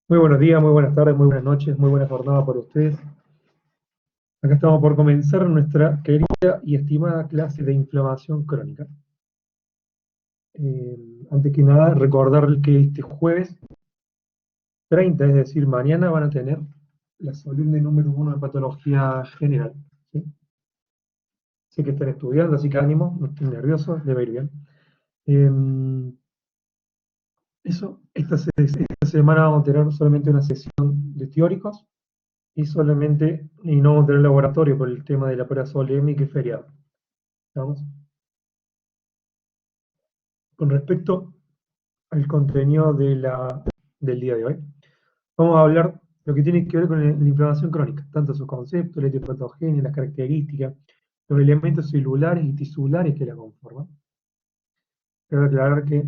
Muy buenos días, muy buenas tardes, muy buenas noches, muy buena jornada para ustedes. Acá estamos por comenzar nuestra querida y estimada clase de inflamación crónica. Antes que nada, recordar que este jueves 30, es decir, mañana van a tener la solemne número 1 de patología general. ¿Sí? Sé que están estudiando, así que ánimo, no estén nerviosos, debe ir bien. Eh, esta semana vamos a tener solamente una sesión de teóricos y no vamos a tener laboratorio por el tema de la prueba solemne y es feriado. ¿Estamos? Con respecto al contenido del día de hoy, vamos a hablar lo que tiene que ver con la inflamación crónica, tanto sus conceptos, la etiopatogenia, las características, los elementos celulares y tisulares que la conforman. Quiero aclarar que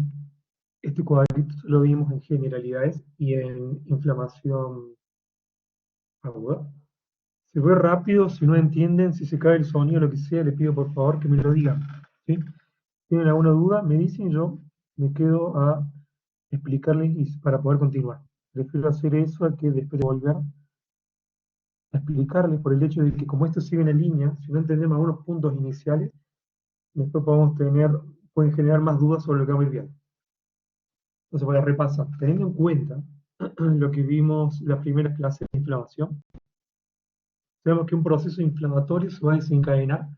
este cuadrito lo vimos en generalidades y en inflamación aguda. Se fue rápido, si no entienden, si se cae el sonido, lo que sea, les pido por favor que me lo digan. ¿Sí? ¿Tienen alguna duda? Me dicen, yo me quedo a explicarles para poder continuar. Prefiero hacer eso a que después de volver a explicarles por el hecho de que como esto sigue en línea, si no entendemos algunos puntos iniciales, después pueden generar más dudas sobre lo que vamos a ir viendo. Entonces voy a repasar. Teniendo en cuenta lo que vimos las primeras clases de inflamación, sabemos que un proceso inflamatorio se va a desencadenar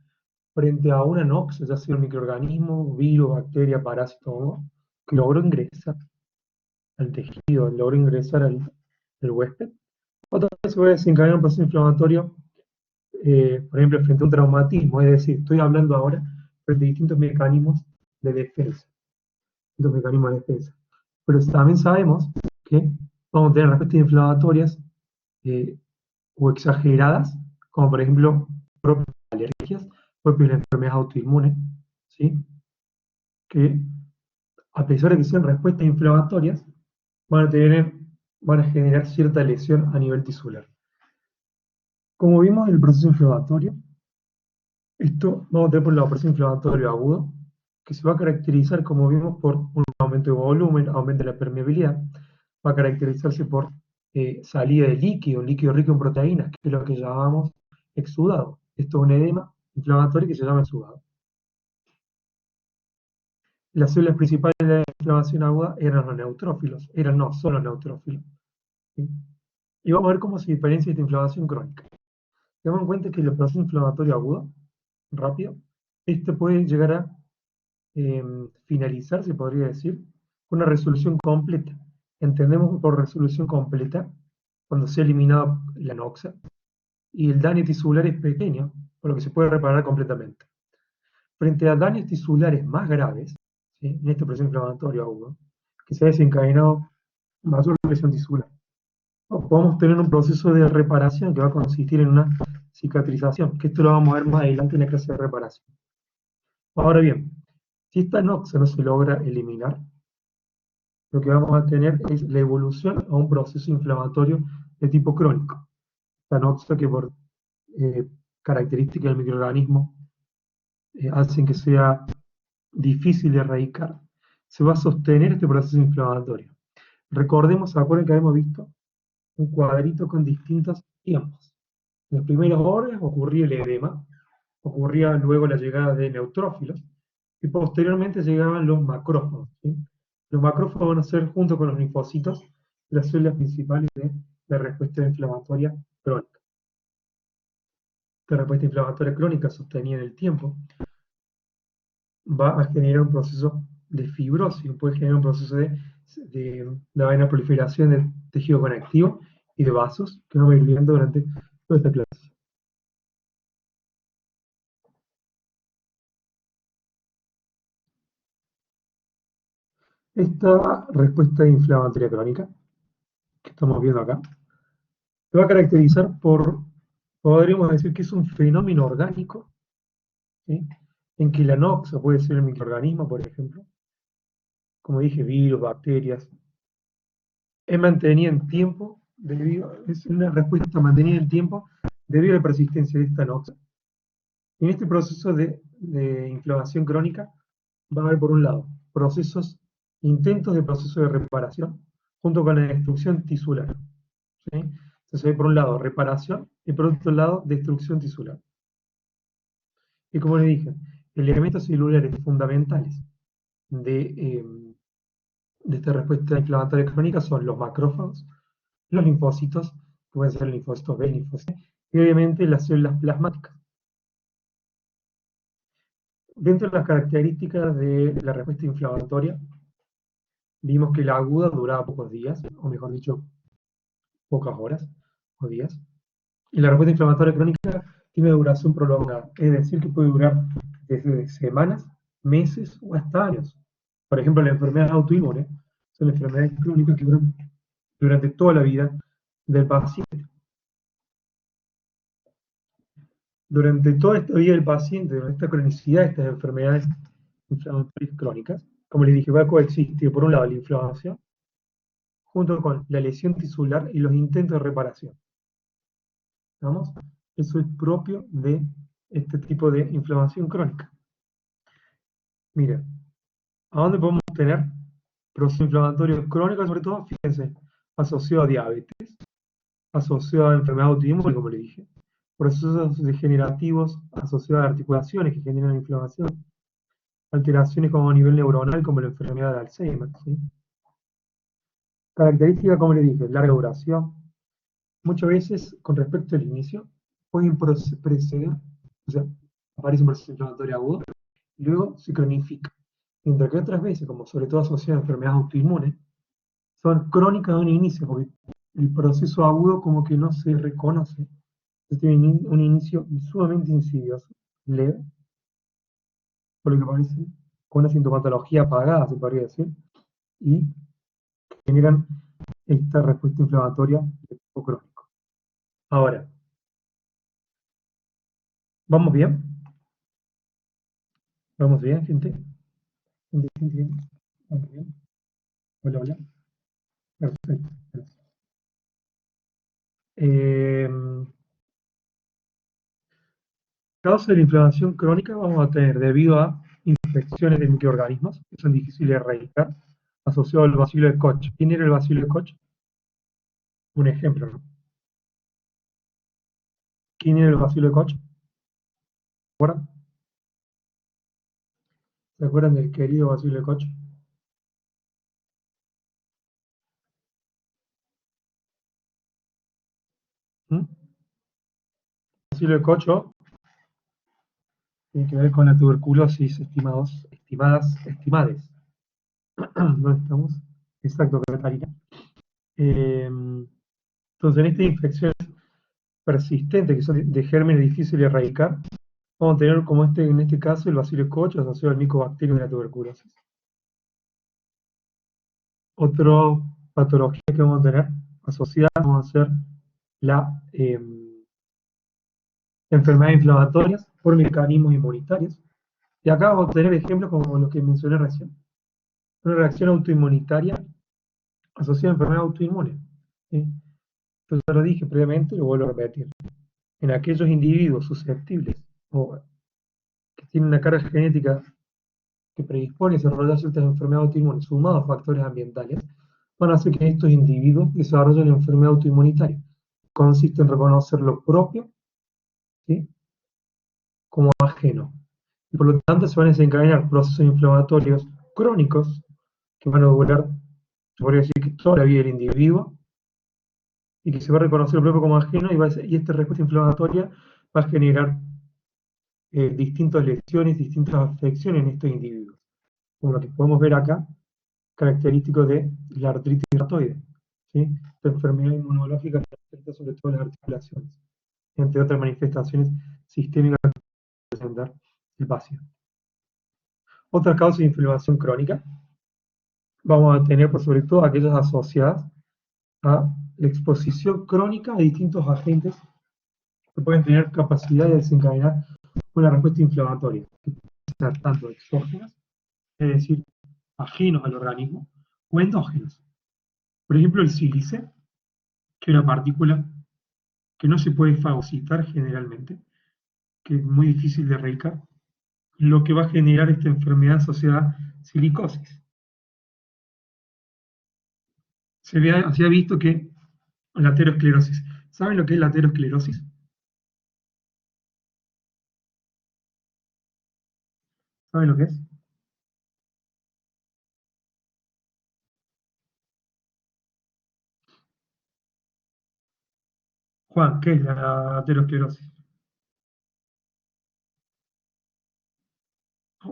frente a una nox, ya sea un microorganismo, virus, bacteria, parásito, hongo, que logró ingresar al tejido, logró ingresar al huésped. Otra vez se va a desencadenar un proceso inflamatorio, por ejemplo, frente a un traumatismo, es decir, estoy hablando ahora frente a distintos mecanismos de defensa, distintos mecanismos de defensa. Pero también sabemos que vamos a tener respuestas inflamatorias eh, o exageradas, como por ejemplo propias alergias, propias de las enfermedades autoinmunes, ¿sí? Que a pesar de que sean respuestas inflamatorias, van a tener, van a generar cierta lesión a nivel tisular. Como vimos en el proceso inflamatorio, esto vamos a tener por el proceso inflamatorio agudo, que se va a caracterizar, como vimos, por un aumento de volumen, aumento de la permeabilidad, va a caracterizarse por salida de líquido, líquido rico en proteínas, que es lo que llamamos exudado. Esto es un edema inflamatorio que se llama exudado. Las células principales de la inflamación aguda eran los neutrófilos, son los neutrófilos. ¿Sí? Y vamos a ver cómo se diferencia esta inflamación crónica. Tenemos en cuenta que el proceso inflamatorio agudo, rápido, este puede llegar a finalizar, se podría decir, con una resolución completa. Entendemos por resolución completa cuando se ha eliminado la noxa y el daño tisular es pequeño, por lo que se puede reparar completamente. Frente a daños tisulares más graves, ¿sí? En este proceso inflamatorio agudo, que se ha desencadenado mayor lesión tisular, o podemos tener un proceso de reparación que va a consistir en una cicatrización, que esto lo vamos a ver más adelante en la clase de reparación. Ahora bien, si esta noxa no se logra eliminar, lo que vamos a tener es la evolución a un proceso inflamatorio de tipo crónico. Esta noxa que por eh, características del microorganismo hacen que sea difícil de erradicar, se va a sostener este proceso inflamatorio. Recordemos, ¿se acuerdan que habíamos visto un cuadrito con distintos tiempos? En las primeras horas ocurría el edema, ocurría luego la llegada de neutrófilos y posteriormente llegaban los macrófagos. ¿Sí? Los macrófagos van a ser, junto con los linfocitos, las células principales de la respuesta inflamatoria crónica. Esta respuesta inflamatoria crónica sostenida en el tiempo va a generar un proceso de fibrosis, puede generar un proceso de la vaina proliferación del tejido conectivo y de vasos que vamos a ir viendo durante toda esta clase. Esta respuesta inflamatoria crónica que estamos viendo acá se va a caracterizar por, podríamos decir que es un fenómeno orgánico, ¿sí? En que la noxa puede ser el microorganismo, por ejemplo, como dije, virus, bacterias, es mantenida en tiempo, es una respuesta mantenida en tiempo debido a la persistencia de esta noxa. En este proceso de inflamación crónica va a haber, por un lado, intentos de proceso de reparación, junto con la destrucción tisular. ¿Sí? Entonces hay por un lado reparación y por otro lado destrucción tisular. Y como le dije, elementos celulares fundamentales de, de esta respuesta inflamatoria crónica son los macrófagos, los linfocitos, que pueden ser linfocitos B, linfocitos C, y obviamente las células plasmáticas. Dentro de las características de la respuesta inflamatoria, vimos que la aguda duraba pocos días, o mejor dicho, pocas horas o días. Y la respuesta inflamatoria crónica tiene duración prolongada, es decir, que puede durar desde semanas, meses o hasta años. Por ejemplo, las enfermedades autoinmunes son enfermedades crónicas que duran durante toda la vida del paciente. Durante toda esta vida del paciente, durante esta cronicidad de estas enfermedades inflamatorias crónicas, como les dije, va a coexistir por un lado la inflamación junto con la lesión tisular y los intentos de reparación. ¿Vamos? Eso es propio de este tipo de inflamación crónica. Mira, ¿a dónde podemos tener procesos inflamatorios crónicos? Sobre todo, fíjense, asociado a diabetes, asociado a enfermedad autoinmune, como le dije, procesos degenerativos asociados a articulaciones que generan inflamación, alteraciones como a nivel neuronal, como la enfermedad de Alzheimer. ¿Sí? Característica, como le dije, larga duración. Muchas veces, con respecto al inicio, pueden preceder, o sea, aparece un proceso inflamatorio agudo, y luego se cronifica. Mientras que otras veces, como sobre todo asociadas a enfermedades autoinmunes, son crónicas de un inicio, porque el proceso agudo como que no se reconoce. Entonces tiene un inicio sumamente insidioso, leve, por lo que parece con una sintomatología apagada, se podría decir, y generan esta respuesta inflamatoria de tipo crónico. Ahora, ¿vamos bien? ¿Vamos bien, gente? ¿Gente, gente? ¿Vamos bien? Hola, hola. Perfecto. Eh, Causa de la inflamación crónica vamos a tener debido a infecciones de microorganismos que son difíciles de erradicar, asociado al bacilo de Koch. ¿Quién era el bacilo de Koch? Un ejemplo, ¿no? ¿Quién era el bacilo de Koch? ¿Se acuerdan? ¿Se acuerdan del querido bacilo de Koch? ¿Mm? Bacilo de Koch tiene que ver con la tuberculosis, estimades. ¿Dónde estamos? Exacto, Catarina. Entonces, en estas infecciones persistentes, que son de gérmenes difíciles de erradicar, vamos a tener como en este caso el bacilo Koch asociado al micobacterio de la tuberculosis. Otra patología que vamos a tener asociada vamos a ser la enfermedades inflamatorias por mecanismos inmunitarios. Y acá vamos a tener ejemplos como los que mencioné recién. Una reacción autoinmunitaria asociada a enfermedad autoinmune. ¿Sí? Entonces, ya lo dije previamente, lo vuelvo a repetir. En aquellos individuos susceptibles o que tienen una carga genética que predispone a desarrollar ciertas enfermedades autoinmunes sumados a factores ambientales, van a hacer que estos individuos desarrollen una enfermedad autoinmunitaria. Consiste en reconocer lo propio, ¿sí?, como ajeno. Y por lo tanto se van a desencadenar procesos inflamatorios crónicos que van a durar, se podría decir que toda la vida del individuo, y que se va a reconocer lo propio como ajeno y esta respuesta inflamatoria va a generar distintas lesiones, distintas afecciones en estos individuos. Como lo que podemos ver acá, característico de la artritis reumatoide, ¿sí? La enfermedad inmunológica que afecta sobre todo las articulaciones, entre otras manifestaciones sistémicas que puede presentar el paciente. Otras causas de inflamación crónica vamos a tener por sobre todo aquellas asociadas a la exposición crónica a distintos agentes que pueden tener capacidad de desencadenar una respuesta inflamatoria, que pueden ser tanto exógenas, es decir, ajenos al organismo, o endógenos. Por ejemplo, el sílice, que es una partícula que no se puede fagocitar generalmente, que es muy difícil de erradicar, lo que va a generar esta enfermedad asociada a silicosis. se ha visto que la aterosclerosis. ¿Saben lo que es la aterosclerosis? ¿Saben lo que es? Juan, ¿qué es la aterosclerosis?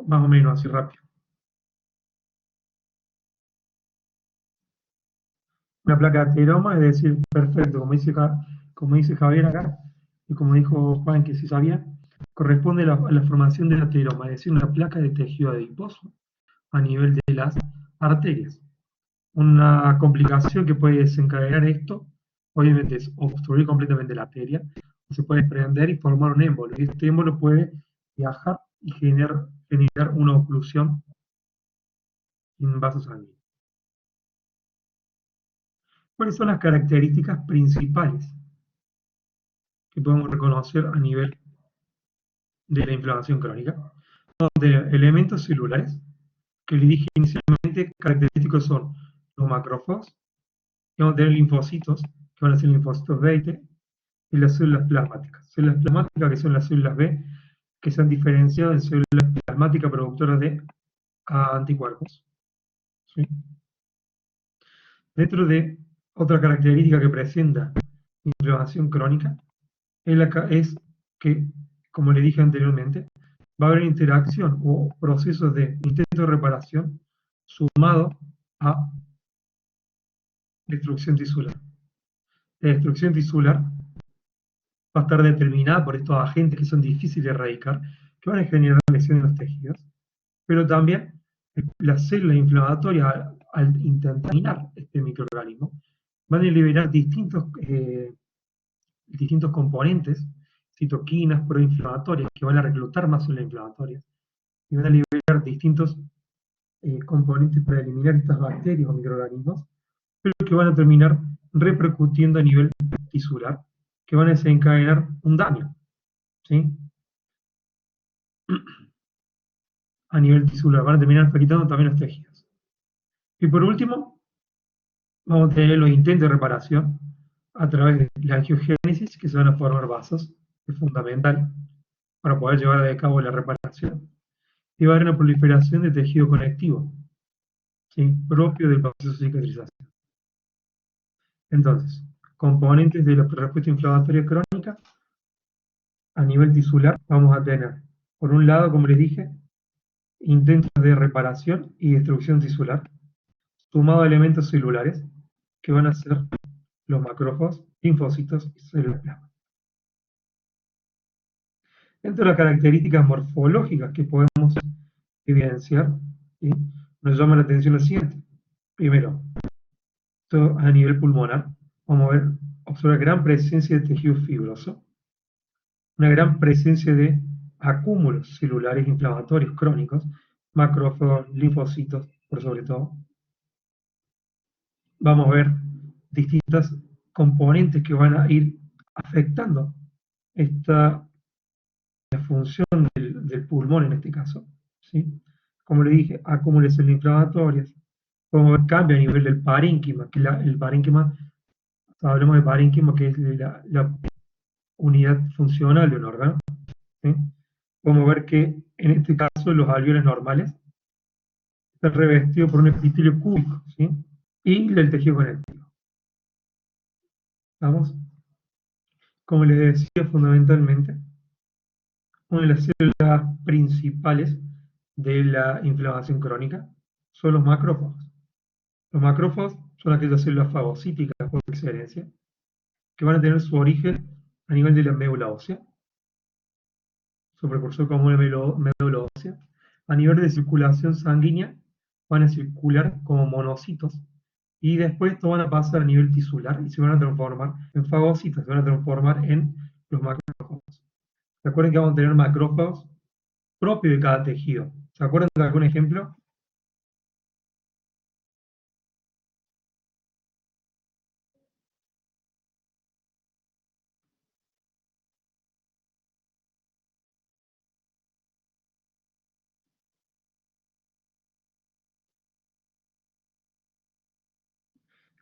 Más o menos, así rápido. Una placa de ateroma, es decir, perfecto, como dice Javier acá, y como dijo Juan, que sí sabía, corresponde a la formación del ateroma, es decir, una placa de tejido adiposo a nivel de las arterias. Una complicación que puede desencadenar esto, obviamente, es obstruir completamente la arteria, o se puede prender y formar un émbolo, y este émbolo puede viajar y generar una oclusión en vasos sanguíneos. ¿Cuáles son las características principales que podemos reconocer a nivel de la inflamación crónica? De elementos celulares, que le dije inicialmente, característicos son los macrófagos, que vamos a tener linfocitos, que van a ser linfocitos B y T, y las células plasmáticas. Células plasmáticas, que son las células B, que se han diferenciado en células plasmáticas productoras de anticuerpos. ¿Sí? Dentro de otra característica que presenta la inflamación crónica es que, como le dije anteriormente, va a haber interacción o procesos de intento de reparación sumado a destrucción tisular. La destrucción tisular va a estar determinada por estos agentes que son difíciles de erradicar, que van a generar lesiones en los tejidos, pero también las células inflamatorias, al intentar eliminar este microorganismo, van a liberar distintos componentes, citoquinas proinflamatorias, que van a reclutar más células inflamatorias, y van a liberar distintos componentes para eliminar estas bacterias o microorganismos, pero que van a terminar repercutiendo a nivel tisular, que van a desencadenar un daño, ¿sí? A nivel tisular, van a terminar afectando también los tejidos. Y por último, vamos a tener los intentos de reparación a través de la angiogénesis, que se van a formar vasos, que es fundamental para poder llevar a cabo la reparación. Y va a haber una proliferación de tejido conectivo, ¿sí? Propio del proceso de cicatrización. Entonces, componentes de la respuesta inflamatoria crónica a nivel tisular, vamos a tener, por un lado, como les dije, intentos de reparación y destrucción tisular, sumado a elementos celulares, que van a ser los macrófagos, linfocitos y células plasma. Dentro de las características morfológicas que podemos evidenciar, ¿sí? Nos llama la atención lo siguiente. Primero, a nivel pulmonar, vamos a ver, observar gran presencia de tejido fibroso, una gran presencia de acúmulos celulares inflamatorios crónicos, macrófagos, linfocitos, por sobre todo. Vamos a ver distintas componentes que van a ir afectando esta la función del pulmón en este caso, ¿sí? Como le dije, acumulaciones inflamatorias, podemos ver cambio a nivel del parénquima, que el parénquima, hablamos de parénquima, que es la unidad funcional de un órgano, ¿sí? Podemos ver que en este caso los alveolos normales están revestidos por un epitelio cúbico, ¿sí? Y el tejido conectivo. ¿Vamos? Como les decía, fundamentalmente, una de las células principales de la inflamación crónica son los macrófagos. Los macrófagos son aquellas células fagocíticas por excelencia, que van a tener su origen a nivel de la médula ósea, su precursor común es médula ósea. A nivel de circulación sanguínea, van a circular como monocitos, y después esto van a pasar a nivel tisular y se van a transformar en fagocitos, se van a transformar en los macrófagos. Recuerden que vamos a tener macrófagos propios de cada tejido. ¿Se acuerdan de algún ejemplo?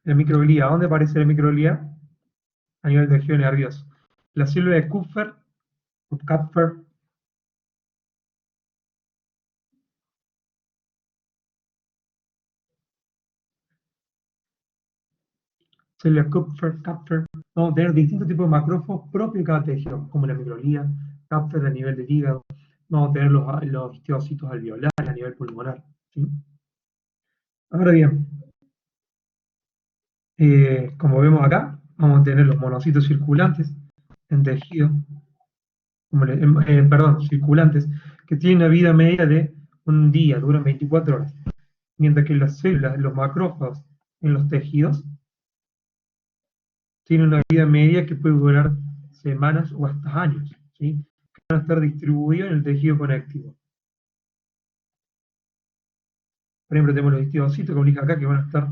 La microglía, ¿dónde aparece la microglía? A nivel del tejido nervioso. La célula de Kupfer, o Kupfer, célula Kupfer, vamos a tener distintos tipos de macrófagos propios de cada tejido, como la microglía, Kupfer a nivel del hígado, vamos a tener los histiocytos alveolares a nivel pulmonar. ¿Sí? Ahora bien, como vemos acá, vamos a tener los monocitos circulantes en tejido, perdón, circulantes, que tienen una vida media de un día, duran 24 horas, mientras que las células, los macrófagos en los tejidos, tienen una vida media que puede durar semanas o hasta años, ¿sí? Que van a estar distribuidos en el tejido conectivo. Por ejemplo, tenemos los histidocitos, como dije acá, que van a estar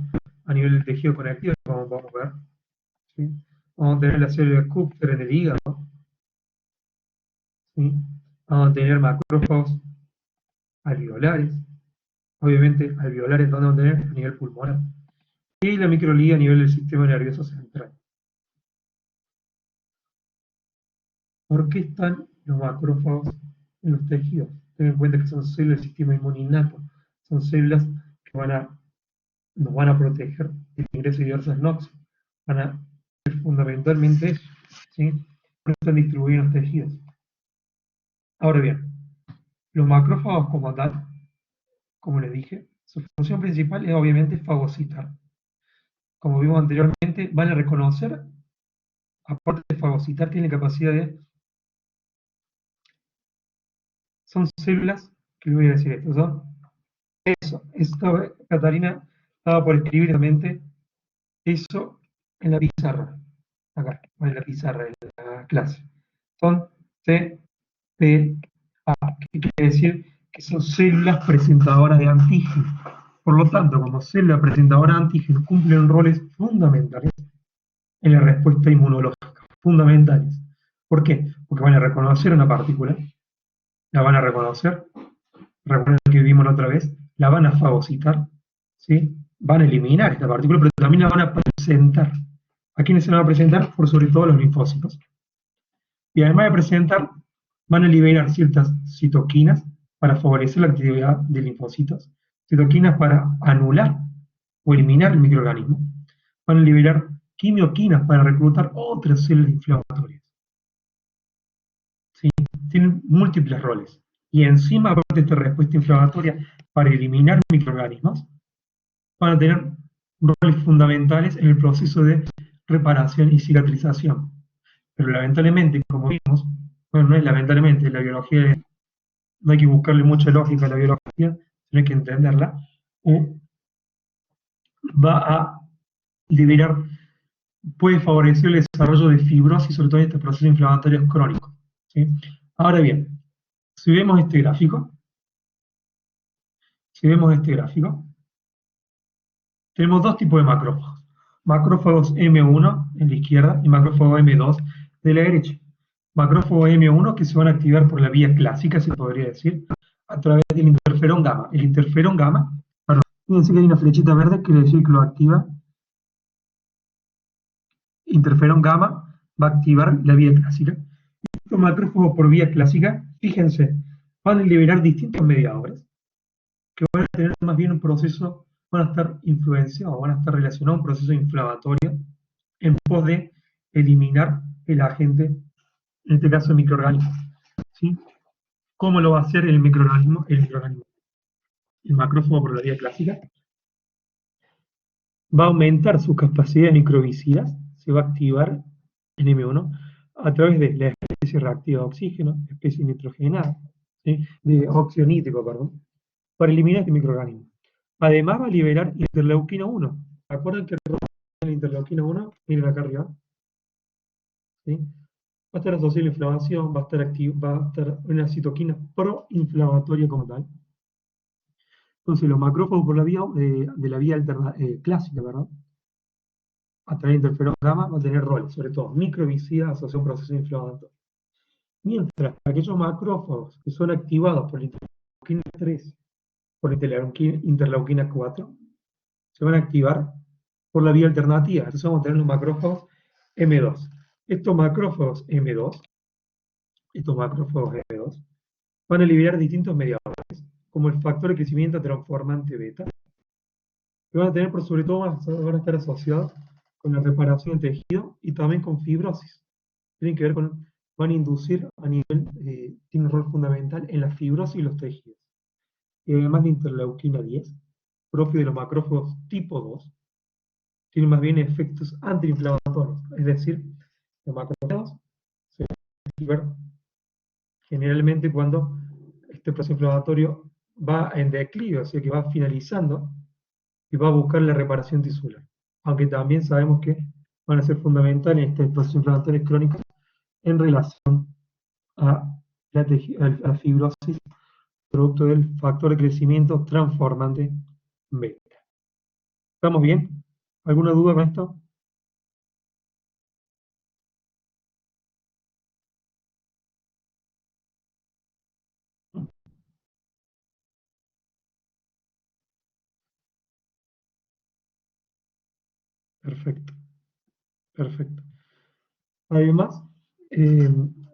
a nivel del tejido conectivo, como podemos ver. ¿Sí? Vamos a tener la célula de Kupfer en el hígado, ¿sí? Vamos a tener macrófagos alveolares, obviamente alveolares donde vamos a tener a nivel pulmonar, y la microglía a nivel del sistema nervioso central. ¿Por qué están los macrófagos en los tejidos? Ten en cuenta que son células del sistema inmune innato, son células que nos van a proteger del ingreso de diversas noxias, van a ser fundamentalmente eso, ¿sí? No están distribuidos en los tejidos. Ahora bien, los macrófagos como tal, como les dije, su función principal es obviamente fagocitar. Como vimos anteriormente, van a reconocer, aparte de fagocitar, tienen capacidad de... Son células, que les voy a decir esto, son... Esto, Catarina estaba por escribir realmente eso en la pizarra, acá, en la pizarra, en la clase. Son CPA, que quiere decir que son células presentadoras de antígenos. Por lo tanto, como célula presentadora de antígenos, cumplen roles fundamentales en la respuesta inmunológica, fundamentales. ¿Por qué? Porque van a reconocer una partícula, la van a reconocer, recuerden que vimos la otra vez, la van a fagocitar, ¿sí? Van a eliminar esta partícula, pero también la van a presentar. ¿A quiénes se la van a presentar? Por sobre todo a los linfocitos. Y además de presentar, van a liberar ciertas citoquinas para favorecer la actividad de linfocitos, citoquinas para anular o eliminar el microorganismo, van a liberar quimioquinas para reclutar otras células inflamatorias. ¿Sí? Tienen múltiples roles. Y encima, aparte de esta respuesta inflamatoria para eliminar microorganismos, van a tener roles fundamentales en el proceso de reparación y cicatrización. Pero lamentablemente, como vimos, bueno, no es lamentablemente, la biología, no hay que buscarle mucha lógica a la biología, sino hay que entenderla, va a liberar, puede favorecer el desarrollo de fibrosis, sobre todo en estos procesos inflamatorios crónicos. ¿Sí? Ahora bien, si vemos este gráfico, tenemos dos tipos de macrófagos. Macrófagos M1 en la izquierda y macrófagos M2 de la derecha. Macrófagos M1 que se van a activar por la vía clásica, se podría decir, a través del interferón gamma. El interferón gamma, perdón, fíjense que hay una flechita verde que quiere decir que lo activa. Interferón gamma va a activar la vía clásica. Estos macrófagos por vía clásica, fíjense, van a liberar distintos mediadores que van a tener más bien un proceso, van a estar influenciados, van a estar relacionados a un proceso inflamatorio en pos de eliminar el agente, en este caso el microorganismo. ¿Sí? ¿Cómo lo va a hacer el microorganismo? El macrófago por la vía clásica va a aumentar su capacidad de microvicidas, se va a activar en M1 a través de la especie reactiva de oxígeno, especie nitrogenada, ¿sí? De óxido nítrico, perdón, para eliminar este microorganismo. Además va a liberar interleuquina 1. ¿Recuerdan que la interleuquina 1? Miren acá arriba. ¿Sí? Va a estar asociada a la inflamación, va a estar una citoquina proinflamatoria como tal. Entonces los macrófagos por la vía de la vía clásica, ¿verdad? A través de interferón gamma va a tener roles, sobre todo microvicidas asociados a un proceso inflamatorio. Mientras aquellos macrófagos que son activados por la interleuquina 3, por la interleuquina 4, se van a activar por la vía alternativa. Entonces vamos a tener los macrófagos M2. Estos macrófagos M2, estos macrófagos M2, van a liberar distintos mediadores, como el factor de crecimiento transformante beta, que van a tener por sobre todo, van a estar asociados con la reparación del tejido y también con fibrosis. Tienen que ver con, van a inducir a nivel, tiene un rol fundamental en la fibrosis y los tejidos. Y además de interleuquina 10, propio de los macrófagos tipo 2, tiene más bien efectos antiinflamatorios, es decir, los macrófagos se activan generalmente cuando este proceso inflamatorio va en declive, o sea que va finalizando y va a buscar la reparación tisular. Aunque también sabemos que van a ser fundamentales estos procesos inflamatorios crónicos en relación a a la fibrosis, producto del factor de crecimiento transformante beta. ¿Estamos bien? ¿Alguna duda con esto? Perfecto, perfecto. Además, eh,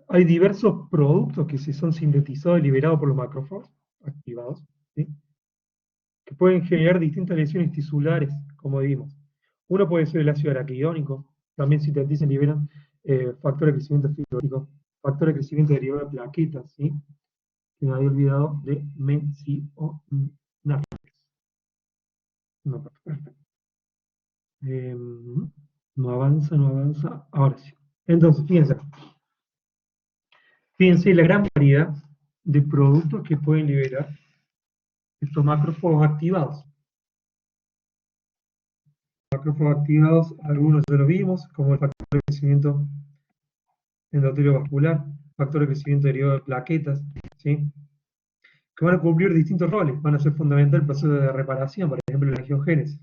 hay diversos productos que se son sintetizados y liberados por los macrófagos activados, ¿sí? Que pueden generar distintas lesiones tisulares, como vimos. Uno puede ser el ácido araquidónico, también sintetizan y liberan factores de crecimiento fibrótico, factores de crecimiento derivado de plaquetas, ¿sí? Que me había olvidado de mencionar. No, perfecto. Eh, no avanza, no avanza. Ahora sí. Entonces, fíjense la gran variedad de productos que pueden liberar estos macrófagos activados. Macrófagos activados, algunos ya lo vimos, como el factor de crecimiento endotelio vascular, factor de crecimiento derivado de plaquetas, ¿sí? Que van a cumplir distintos roles, van a ser fundamental el proceso de reparación, por ejemplo, la angiogénesis,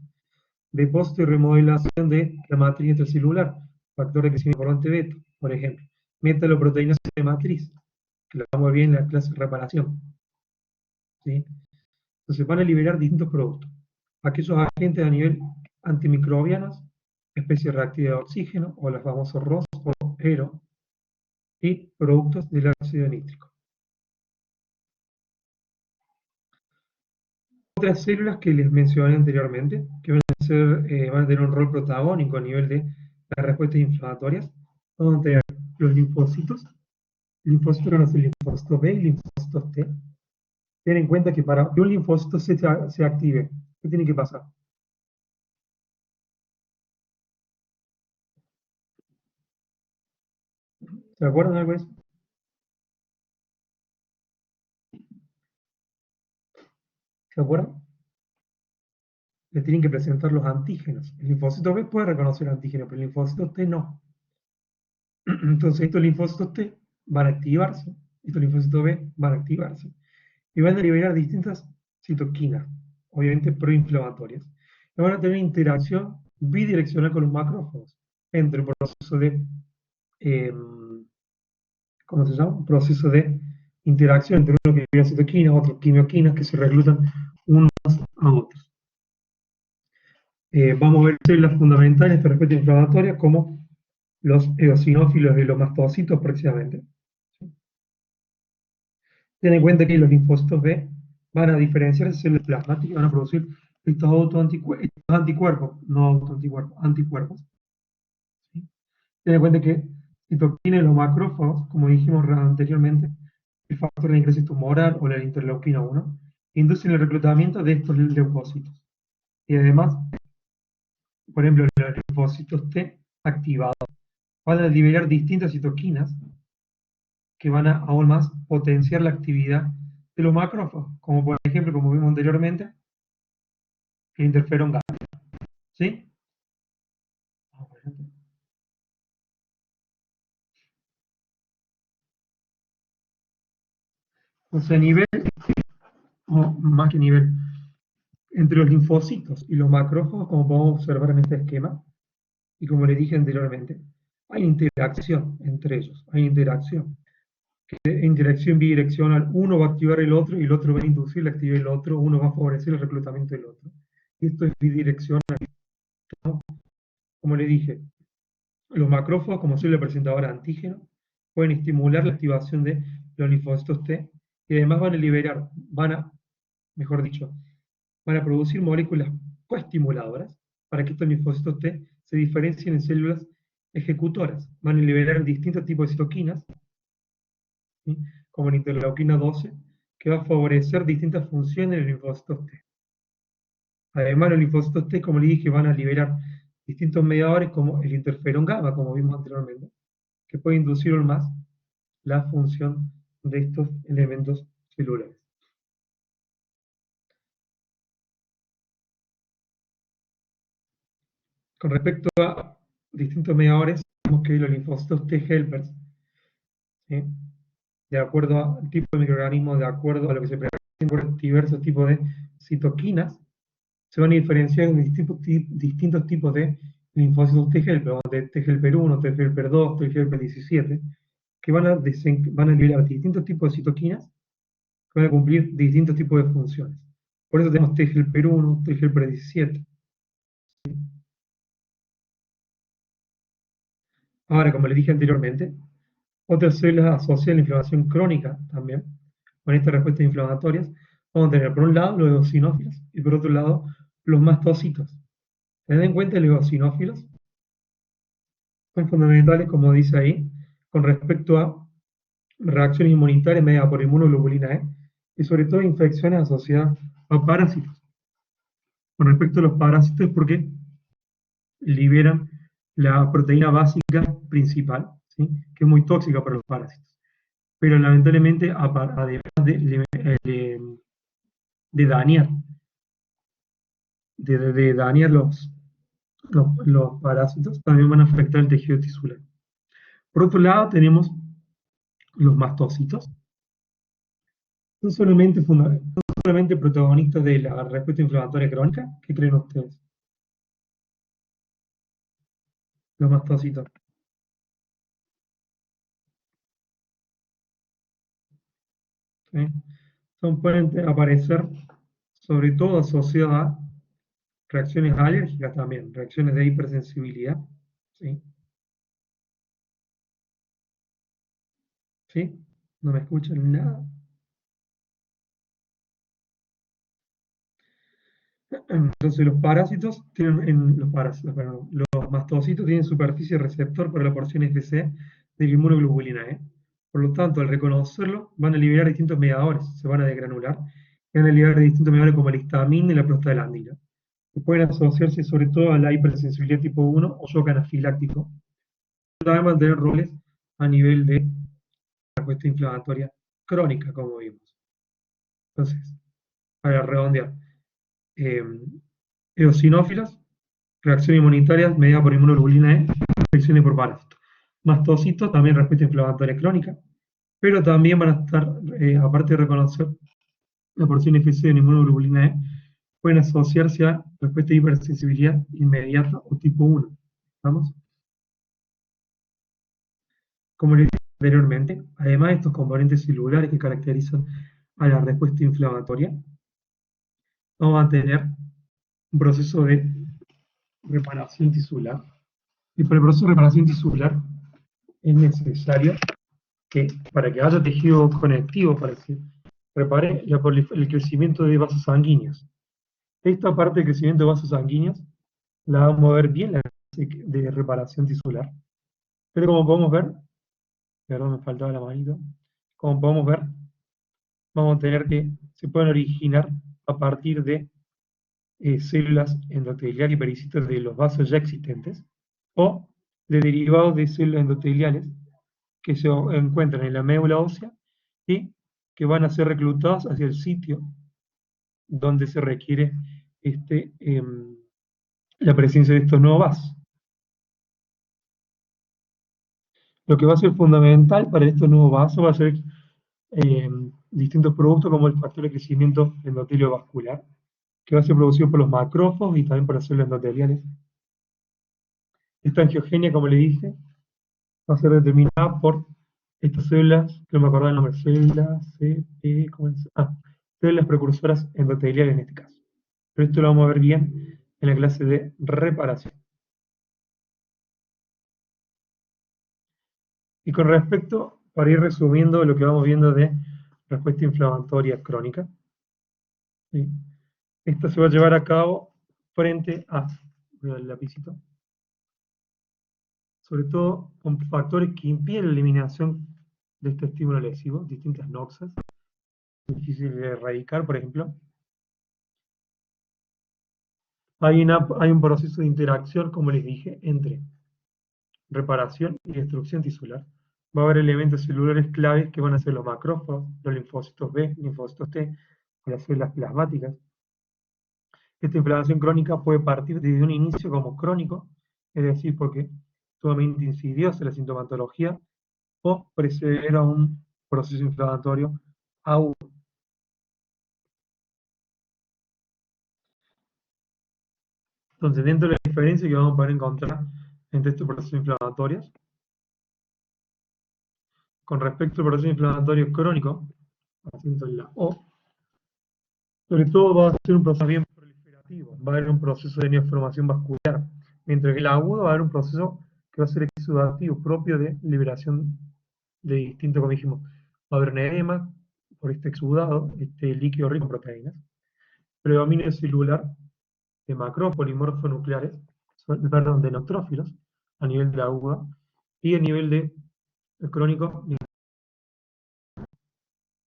depósito y remodelación de la matriz intracelular, factor de crecimiento formante beta, por ejemplo, metaloproteínas de matriz, que lo vamos bien en la clase de reparación, ¿sí? Entonces van a liberar distintos productos. Aquellos agentes a nivel antimicrobianos, especies reactivas de oxígeno, o los famosos ROS o ERO, y productos del ácido nítrico. Otras células que les mencioné anteriormente, que van a tener un rol protagónico a nivel de las respuestas inflamatorias, van a tener los linfocitos van a ser linfocitos B y linfocitos T. Ten en cuenta que para que un linfocito se active, ¿qué tiene que pasar? ¿Se acuerdan de algo de eso? ¿Se acuerdan? Le tienen que presentar los antígenos. El linfocito B puede reconocer antígenos, pero el linfocito T no. Entonces estos linfocitos T van a activarse, estos linfocitos B van a activarse, y van a liberar distintas citoquinas, obviamente proinflamatorias, que van a tener interacción bidireccional con los macrófagos, entre el proceso de, eh, ¿cómo se llama? Un proceso de interacción entre uno que libera citoquinas, otros quimioquinas que se reclutan unos a otros. Vamos a ver células fundamentales de respuesta inflamatoria como los eosinófilos y los mastocitos próximamente. Ten en cuenta que los linfocitos B van a diferenciarse de células plasmáticas y van a producir estos anticuerpos, no autoanticuerpos, anticuerpos. ¿Sí? Ten en cuenta que citoquinas y los macrófagos, como dijimos anteriormente, el factor de ingreso tumoral o la interleuquina 1, inducen el reclutamiento de estos leucocitos. Y además, por ejemplo, los linfocitos T activados van a liberar distintas citoquinas que van a aún más potenciar la actividad de los macrófagos, como por ejemplo, como vimos anteriormente, el interferón gamma. ¿Sí? Entonces, a nivel, o más que nivel, entre los linfocitos y los macrófagos, como podemos observar en este esquema, y como le dije anteriormente, hay interacción entre ellos, hay interacción. Interacción bidireccional, uno va a activar el otro y el otro va a inducir la actividad del otro, uno va a favorecer el reclutamiento del otro. Y esto es bidireccional, ¿no? Como le dije, los macrófagos, como célula presentadora de antígeno, pueden estimular la activación de los linfocitos T y además van a liberar, mejor dicho, van a producir moléculas coestimuladoras para que estos linfocitos T se diferencien en células ejecutoras. Van a liberar distintos tipos de citoquinas, ¿sí? Como la interleuquina 12, que va a favorecer distintas funciones de los linfocitos T. Además, los linfocitos T, como le dije, van a liberar distintos mediadores como el interferón gamma, como vimos anteriormente, que puede inducir aún más la función de estos elementos celulares. Con respecto a distintos mediadores, vemos que los linfocitos T helpers, ¿sí? De acuerdo al tipo de microorganismo, de acuerdo a lo que se presenta por diversos tipos de citoquinas, se van a diferenciar en distintos tipos de linfocitos T helper, de T helper 1, T helper 2, T helper 17, que van a liberar distintos tipos de citoquinas que van a cumplir distintos tipos de funciones. Por eso tenemos T helper 1, T helper 17. Ahora, como les dije anteriormente, otras células asociadas a la inflamación crónica también, con estas respuestas inflamatorias, vamos a tener por un lado los eosinófilos y por otro lado los mastocitos. Tened en cuenta los eosinófilos son fundamentales, como dice ahí, con respecto a reacciones inmunitarias mediadas por inmunoglobulina E y sobre todo infecciones asociadas a parásitos. Con respecto a los parásitos, porque liberan la proteína básica principal, ¿sí? Que es muy tóxica para los parásitos. Pero lamentablemente, además de dañar, de dañar los parásitos, también van a afectar el tejido tisular. Por otro lado, tenemos los mastocitos. Son solamente protagonistas de la respuesta inflamatoria crónica. ¿Qué creen ustedes? Los mastocitos. ¿Sí? Pueden aparecer sobre todo asociados a reacciones alérgicas también, reacciones de hipersensibilidad. ¿Sí? ¿Sí? ¿No me escuchan nada? Entonces los parásitos tienen, los mastocitos tienen superficie receptor para la porción FC de la inmunoglobulina E. Por lo tanto, al reconocerlo, van a liberar distintos mediadores, se van a degranular, y van a liberar distintos mediadores como la histamina y la prostaglandina, que pueden asociarse sobre todo a la hipersensibilidad tipo 1 o shock anafiláctico. También van a tener roles a nivel de respuesta inflamatoria crónica, como vimos. Entonces, para redondear, eh, eosinófilos, reacción inmunitaria mediada por inmunoglobulina E, infecciones por parásitos. Mastocitos, también respuesta inflamatoria crónica, pero también van a estar, aparte de reconocer la porción FC de inmunoglobulina E, pueden asociarse a respuesta de hipersensibilidad inmediata o tipo 1. ¿Vamos? Como les dije anteriormente, además de estos componentes celulares que caracterizan a la respuesta inflamatoria, vamos a tener un proceso de reparación tisular. Y para el proceso de reparación tisular es necesario que, para que haya tejido conectivo, para que repare el crecimiento de vasos sanguíneos. Esta parte del crecimiento de vasos sanguíneos la vamos a ver bien la de reparación tisular. Pero como podemos ver, perdón, me faltaba la manito, como podemos ver, vamos a tener que se pueden originar a partir de células endoteliales y pericitos de los vasos ya existentes, o de derivados de células endoteliales que se encuentran en la médula ósea y que van a ser reclutados hacia el sitio donde se requiere la presencia de estos nuevos vasos. Lo que va a ser fundamental para estos nuevos vasos va a ser eh, distintos productos como el factor de crecimiento endotelio vascular, que va a ser producido por los macrófagos y también por las células endoteliales. Esta angiogenia, como le dije, va a ser determinada por estas células, que no me acuerdo el nombre, células precursoras endoteliales en este caso. Pero esto lo vamos a ver bien en la clase de reparación. Y con respecto, para ir resumiendo lo que vamos viendo de respuesta inflamatoria crónica, ¿sí? Esto se va a llevar a cabo frente a, voy a dar el lapicito, sobre todo con factores que impiden la eliminación de este estímulo lesivo, distintas noxas, difíciles de erradicar, por ejemplo. Hay un proceso de interacción, como les dije, entre reparación y destrucción tisular. Va a haber elementos celulares claves que van a ser los macrófagos, los linfocitos B, linfocitos T, y las células plasmáticas. Esta inflamación crónica puede partir desde un inicio como crónico, es decir, porque es sumamente insidiosa la sintomatología, o preceder a un proceso inflamatorio agudo. Entonces, dentro de la diferencia que vamos a poder encontrar entre estos procesos inflamatorios, con respecto al proceso inflamatorio crónico, acento en la O, sobre todo va a ser un proceso bien proliferativo, va a haber un proceso de neoformación vascular, mientras que el agudo va a haber un proceso que va a ser exudativo, propio de liberación de distintos, como dijimos, va a haber un edema por este exudado, este líquido rico en proteínas, predominio celular de macropolimorfonucleares, perdón, de neutrófilos, a nivel de la aguda, y a nivel de crónico.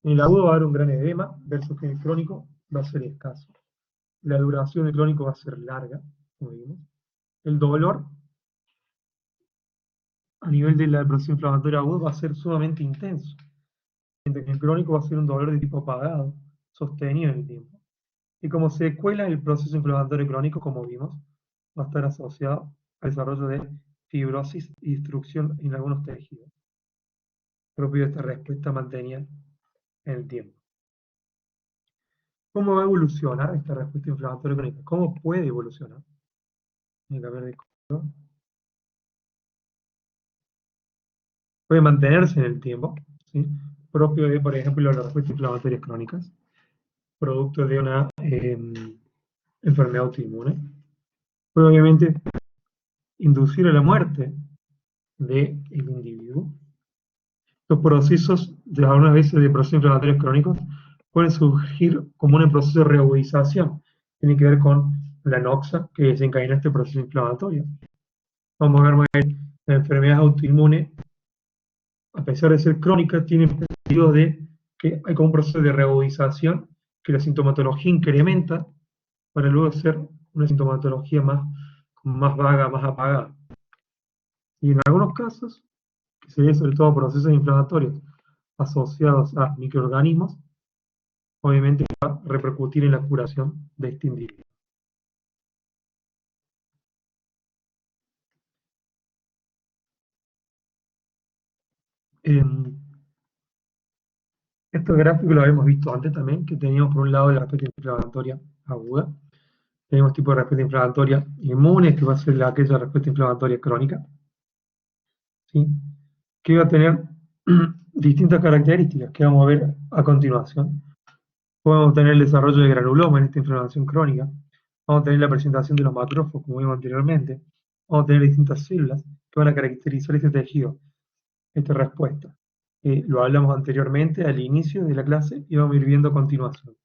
En el agudo va a haber un gran edema, versus que en el crónico va a ser escaso. La duración del crónico va a ser larga, como vimos. El dolor a nivel del proceso inflamatorio agudo va a ser sumamente intenso, mientras que el crónico va a ser un dolor de tipo apagado, sostenido en el tiempo. Y como secuela del proceso inflamatorio crónico, como vimos, va a estar asociado al desarrollo de fibrosis y destrucción en algunos tejidos, propio de esta respuesta mantenida en el tiempo. ¿Cómo va a evolucionar esta respuesta inflamatoria crónica? ¿Cómo puede evolucionar? Voy a cambiar de color. Puede mantenerse en el tiempo, ¿sí? Propio de, por ejemplo, las respuestas inflamatorias crónicas, producto de una enfermedad autoinmune. Puede obviamente inducir a la muerte del individuo. Los procesos, de algunas veces de procesos inflamatorios crónicos, pueden surgir como un proceso de reagudización. Tiene que ver con la noxa que desencadena este proceso inflamatorio. Vamos a ver más bien, las enfermedades autoinmunes, a pesar de ser crónicas, tienen periodos de que hay como un proceso de reagudización, que la sintomatología incrementa para luego ser una sintomatología más vaga, más apagada. Y en algunos casos, que se ve sobre todo procesos inflamatorios asociados a microorganismos, obviamente va a repercutir en la curación de este individuo. Estos gráficos lo habíamos visto antes también, que teníamos por un lado la respuesta inflamatoria aguda, tenemos tipo de respuesta inflamatoria inmune, que va a ser aquella respuesta inflamatoria crónica, ¿sí? Que va a tener distintas características que vamos a ver a continuación. Podemos tener el desarrollo de granuloma en esta inflamación crónica, vamos a tener la presentación de los macrófagos, como vimos anteriormente, vamos a tener distintas células que van a caracterizar este tejido, esta respuesta. Lo hablamos anteriormente al inicio de la clase y vamos a ir viendo a continuación.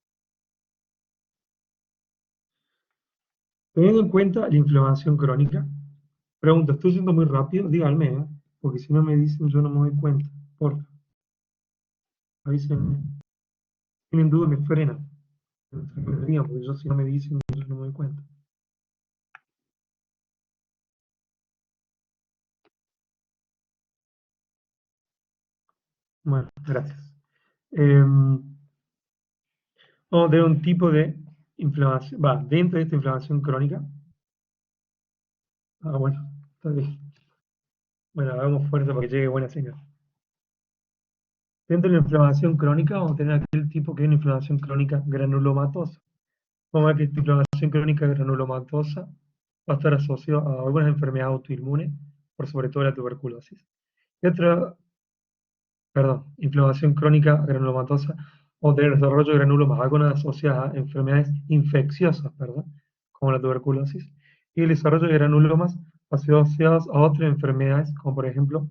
Teniendo en cuenta la inflamación crónica, pregunto, ¿estoy yendo muy rápido? Díganme, porque si no me dicen yo no me doy cuenta. Por favor, avísenme. Tienen dudas, me frenan. Porque yo si no me dicen, yo no me doy cuenta. Bueno, gracias. Vamos a tener un tipo de inflamación, dentro de esta inflamación crónica. Bueno, está bien. Bueno, hagamos fuerza para que llegue buena señal. Dentro de la inflamación crónica vamos a tener aquel tipo que es una inflamación crónica granulomatosa. Vamos a ver que esta inflamación crónica granulomatosa va a estar asociada a algunas enfermedades autoinmunes, por sobre todo la tuberculosis. Y otra, perdón, inflamación crónica granulomatosa, vamos a tener desarrollo de granulomas, algunas asociadas a enfermedades infecciosas, perdón, como la tuberculosis, y el desarrollo de granulomas asociados a otras enfermedades, como por ejemplo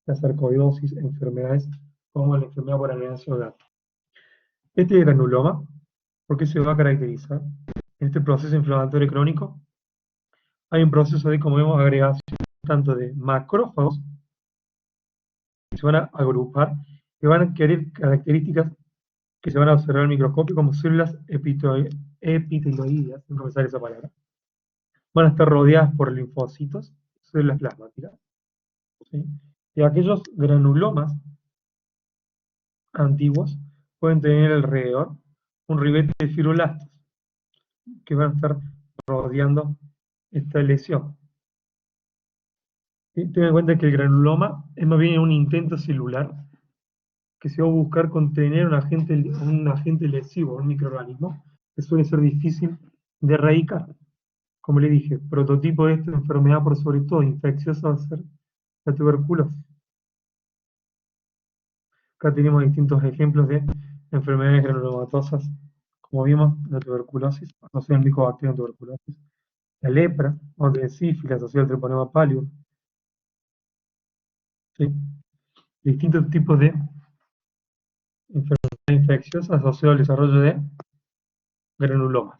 la sarcoidosis, enfermedades como la enfermedad por anaranjado de gato. Este granuloma, ¿por qué se va a caracterizar? En este proceso inflamatorio crónico hay un proceso de, como vemos, agregación tanto de macrófagos que se van a agrupar, que van a adquirir características que se van a observar en el microscopio como células epiteloideas, no me sale esa palabra. Van a estar rodeadas por linfocitos, células plasmáticas, ¿sí? Y aquellos granulomas antiguos pueden tener alrededor un ribete de fibroblastos que van a estar rodeando esta lesión. ¿Sí? Ten en cuenta que el granuloma es más bien un intento celular que se va a buscar contener un agente lesivo, un microorganismo, que suele ser difícil de erradicar. Como le dije, prototipo de esta enfermedad, por sobre todo infecciosa, va a ser la tuberculosis. Acá tenemos distintos ejemplos de enfermedades granulomatosas, como vimos, la tuberculosis, asociada al Mycobacterium tuberculosis, la lepra, o de sífilis, asociada al Treponema pallidum, ¿sí? Distintos tipos de enfermedades infecciosas asociadas al desarrollo de granulomas.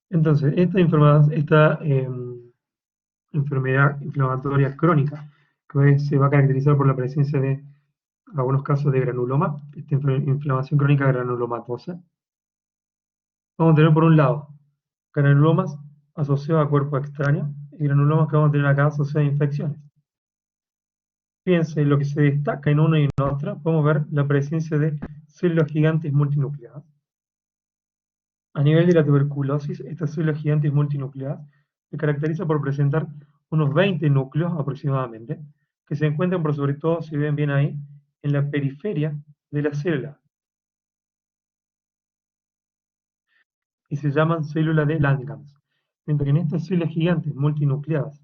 Entonces, enfermedad inflamatoria crónica, que se va a caracterizar por la presencia de algunos casos de granuloma, esta inflamación crónica granulomatosa. Vamos a tener por un lado granulomas asociados a cuerpos extraños y granulomas que vamos a tener acá asociados a infecciones. Fíjense, lo que se destaca en una y en otra, podemos ver la presencia de células gigantes multinucleadas. A nivel de la tuberculosis, estas células gigantes multinucleadas se caracteriza por presentar unos 20 núcleos aproximadamente, que se encuentran por sobre todo, si ven bien ahí, en la periferia de la célula, y se llaman células de Langerhans. Mientras que en estas células gigantes multinucleadas,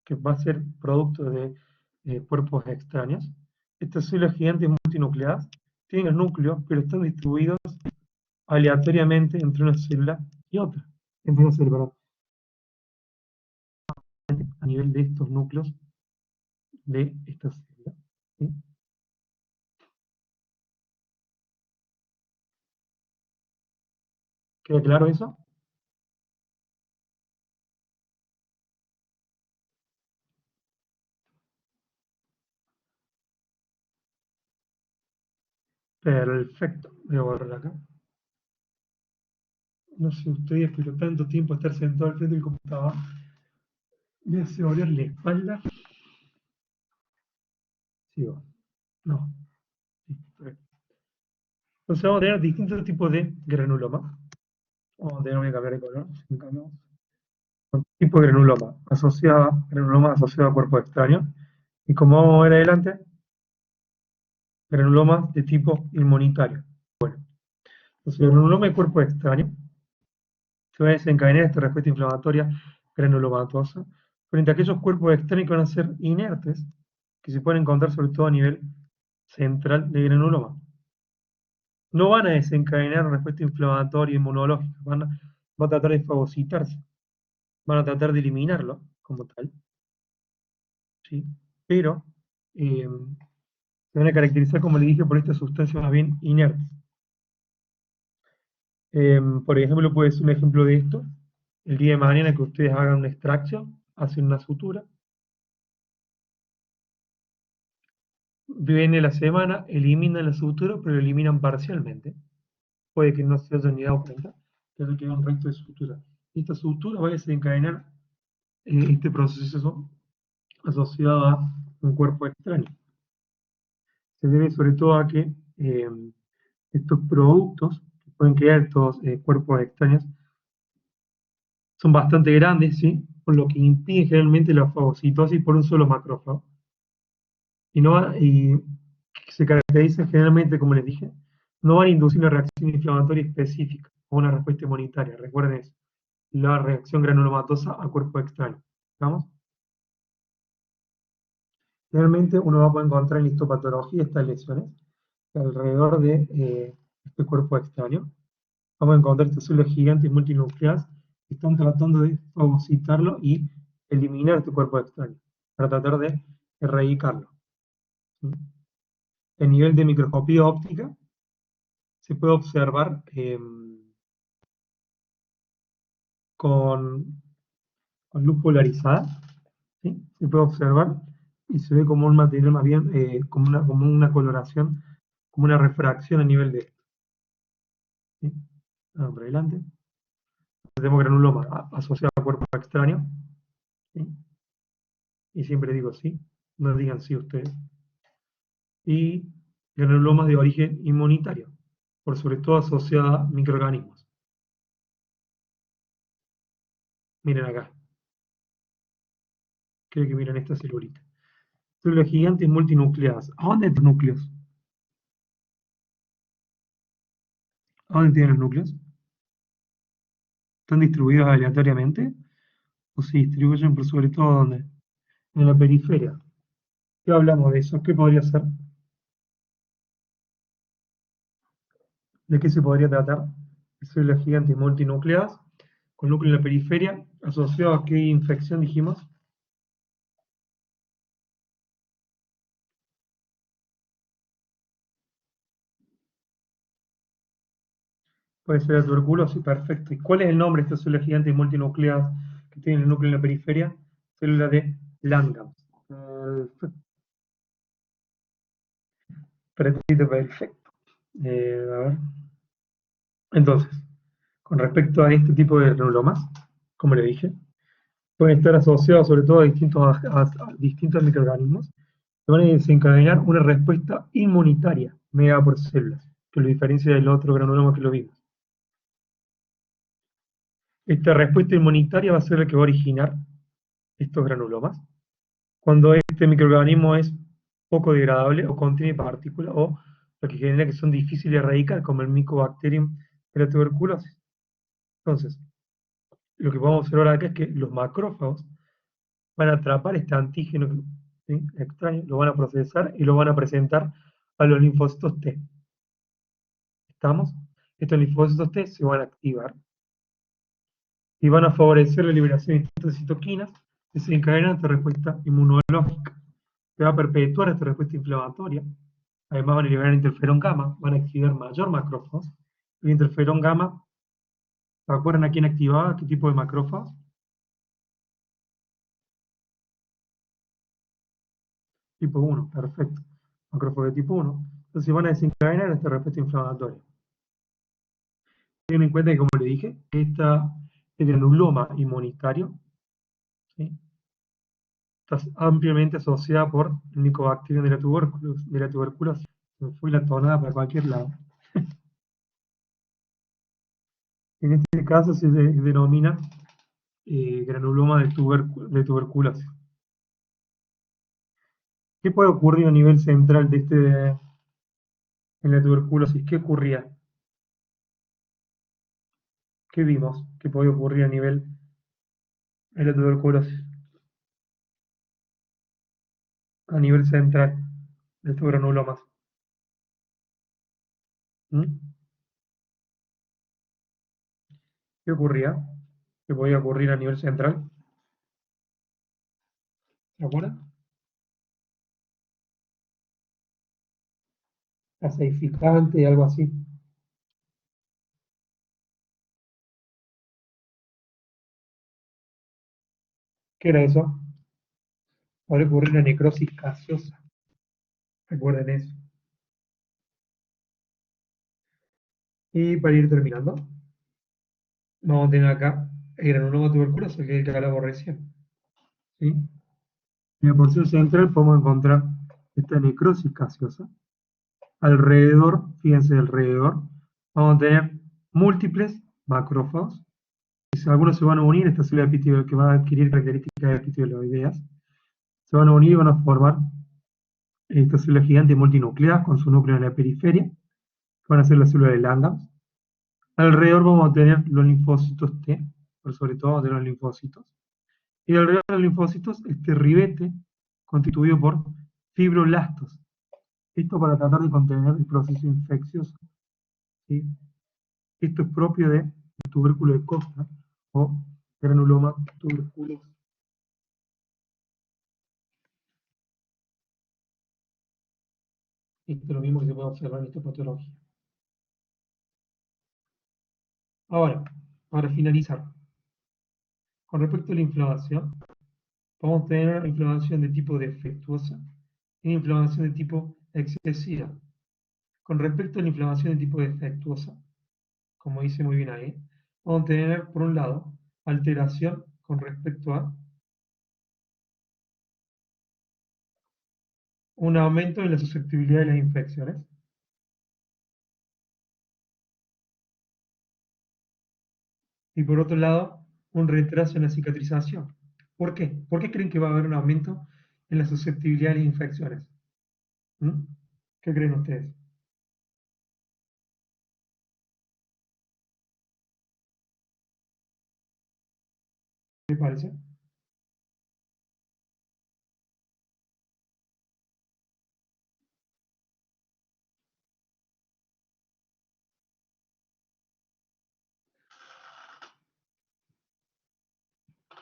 que va a ser producto de cuerpos extraños, estas células gigantes multinucleadas tienen los núcleos, pero están distribuidos aleatoriamente entre una célula y otra. Entre una célula, perdón, a nivel de estos núcleos de esta célula. ¿Sí? ¿Queda claro eso? Perfecto. Voy a borrar acá. No sé ustedes, pero tanto tiempo estar sentado al frente del computador me hace doler la espalda. Sigo. No. Sí, perfecto. Entonces vamos a tener distintos tipos de granuloma. Vamos a tener, voy a cambiar de color. Tipo de granuloma asociado a cuerpos extraños. Y como vamos a ver adelante, granuloma de tipo inmunitario. Entonces, el granuloma de cuerpo extraño se va a desencadenar esta respuesta inflamatoria granulomatosa frente a aquellos cuerpos extraños que van a ser inertes, que se pueden encontrar sobre todo a nivel central del granuloma. No van a desencadenar respuesta inflamatoria inmunológica, va a tratar de fagocitarse, van a tratar de eliminarlo como tal, ¿sí? Pero eh, se van a caracterizar, como le dije, por esta sustancia más bien inerte. Por ejemplo, puede ser un ejemplo de esto. El día de mañana que ustedes hagan una extracción, hacen una sutura, viene la semana, eliminan la sutura, pero la eliminan parcialmente. Puede que no se hayan ni dado cuenta, que queda un resto de sutura. Y esta sutura va a desencadenar este proceso asociado a un cuerpo extraño. Se debe sobre todo a que estos productos que pueden crear estos cuerpos extraños son bastante grandes, ¿sí? Por lo que impiden generalmente la fagocitosis por un solo macrófago. Y se caracterizan generalmente, como les dije, no van a inducir una reacción inflamatoria específica o una respuesta inmunitaria. Recuerden eso, la reacción granulomatosa a cuerpo extraño. ¿Vamos? Generalmente uno va a poder encontrar en histopatología estas lesiones alrededor de este cuerpo extraño. vamos a encontrar estas células gigantes multinucleadas que están tratando de fagocitarlo y eliminar este cuerpo extraño, para tratar de erradicarlo. ¿Sí? El nivel de microscopía óptica se puede observar con luz polarizada, ¿sí? Se puede observar y se ve como un material más bien, como una coloración, como una refracción a nivel de esto. ¿Sí? Vamos para adelante. Tenemos granuloma asociado a cuerpo extraño. ¿Sí? Y siempre digo sí, no digan sí ustedes. Y granulomas de origen inmunitario, por sobre todo asociada a microorganismos. Miren acá, creo que miren esta celulita. Células gigantes multinucleadas. ¿A dónde tienen núcleos? ¿A dónde tienen los núcleos? ¿Están distribuidos aleatoriamente? ¿O se distribuyen por sobre todo dónde? En la periferia. ¿Qué hablamos de eso? ¿Qué podría ser? ¿De qué se podría tratar? De células gigantes multinucleadas con núcleo en la periferia, asociado a qué infección dijimos. Puede ser la tuberculosis, perfecto. ¿Y cuál es el nombre de estas células gigantes multinucleadas que tienen el núcleo en la periferia? Célula de Langhans. Perfecto, perfecto. A ver. Entonces, con respecto a este tipo de granulomas, como le dije, pueden estar asociados sobre todo a distintos microorganismos que van a desencadenar una respuesta inmunitaria mediada por células, que lo diferencia del otro granuloma que lo vimos. Esta respuesta inmunitaria va a ser la que va a originar estos granulomas. Cuando este microorganismo es poco degradable o contiene partículas o lo que genera que son difíciles de erradicar, como el Mycobacterium de la tuberculosis. Entonces, lo que podemos observar acá es que los macrófagos van a atrapar este antígeno, ¿sí?, extraño, lo van a procesar y lo van a presentar a los linfocitos T. ¿Estamos? Estos linfocitos T se van a activar y van a favorecer la liberación de distintas citoquinas que se encadenan esta respuesta inmunológica, que va a perpetuar esta respuesta inflamatoria. Además van a liberar interferón gamma, van a activar mayor macrófagos. El interferón gamma, ¿se acuerdan a quién activaba? ¿Qué tipo de macrófagos? Tipo 1, perfecto. Macrófago de tipo 1. Entonces van a desencadenar esta respuesta inflamatoria. Ten en cuenta que, como le dije, el granuloma inmunitario, ¿sí?, está ampliamente asociada por el Mycobacterium de la tuberculosis. Me fui la tonada para cualquier lado. En este caso se denomina granuloma de tuberculosis. ¿Qué puede ocurrir a nivel central en la tuberculosis? ¿Qué ocurría? ¿Qué vimos que podía ocurrir a nivel en la tuberculosis? A nivel central de estos granulomas. ¿Mm? ¿Qué ocurría? ¿Qué podía ocurrir a nivel central? ¿Se acuerdan? Aceificante, algo así. ¿Qué era eso? Podría ocurrir una necrosis gaseosa. Recuerden eso. Y para ir terminando, vamos a tener acá el granuloma tuberculoso, que es el que hablamos recién. ¿Sí? En la porción central podemos encontrar esta necrosis gaseosa. Alrededor, fíjense, alrededor, vamos a tener múltiples macrófagos. Algunos se van a unir, esta célula que va a adquirir características epiteloideas, se van a unir y van a formar estas células gigantes multinucleadas con su núcleo en la periferia, que van a ser las células de Langhans. Alrededor vamos a tener los linfocitos T, por sobre todo de los linfocitos. Y alrededor de los linfocitos, este ribete constituido por fibroblastos. Esto para tratar de contener el proceso infeccioso, ¿sí? Esto es propio del tubérculo de Costa o granuloma tuberculoso. Esto es lo mismo que se puede observar en esta patología. Ahora, para finalizar, con respecto a la inflamación, podemos tener inflamación de tipo defectuosa y inflamación de tipo excesiva. Con respecto a la inflamación de tipo defectuosa, como dice muy bien ahí, vamos a tener, por un lado, alteración con respecto a un aumento en la susceptibilidad de las infecciones, y por otro lado, un retraso en la cicatrización. ¿Por qué? ¿Por qué creen que va a haber un aumento en la susceptibilidad de las infecciones? ¿Mm? ¿Qué creen ustedes? ¿Qué parece?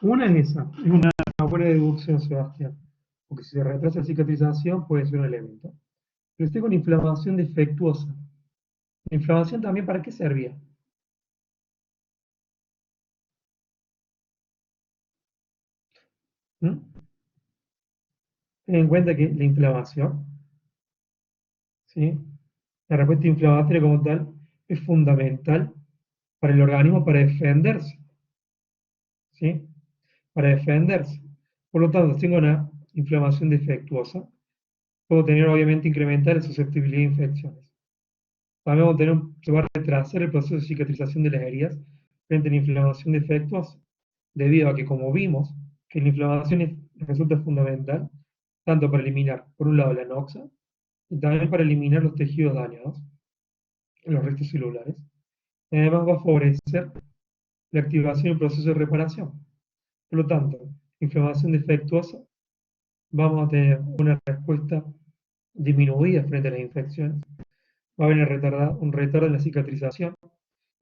Una es esa, es una buena deducción, Sebastián, porque si se retrasa la cicatrización puede ser un elemento. Pero estoy con inflamación defectuosa. ¿La inflamación también para qué servía? ¿Mm? Ten en cuenta que la inflamación, ¿sí? La respuesta inflamatoria como tal es fundamental para el organismo para defenderse, ¿sí? Para defenderse. Por lo tanto, si tengo una inflamación defectuosa, puedo tener obviamente incrementar la susceptibilidad de infecciones. También vamos a tener se va a retrasar el proceso de cicatrización de las heridas frente a la inflamación defectuosa, debido a que, como vimos, que la inflamación resulta fundamental tanto para eliminar, por un lado, la noxa y también para eliminar los tejidos dañados, los restos celulares. Además, va a favorecer la activación del proceso de reparación. Por lo tanto, inflamación defectuosa, vamos a tener una respuesta disminuida frente a las infecciones, va a haber un retardo en la cicatrización,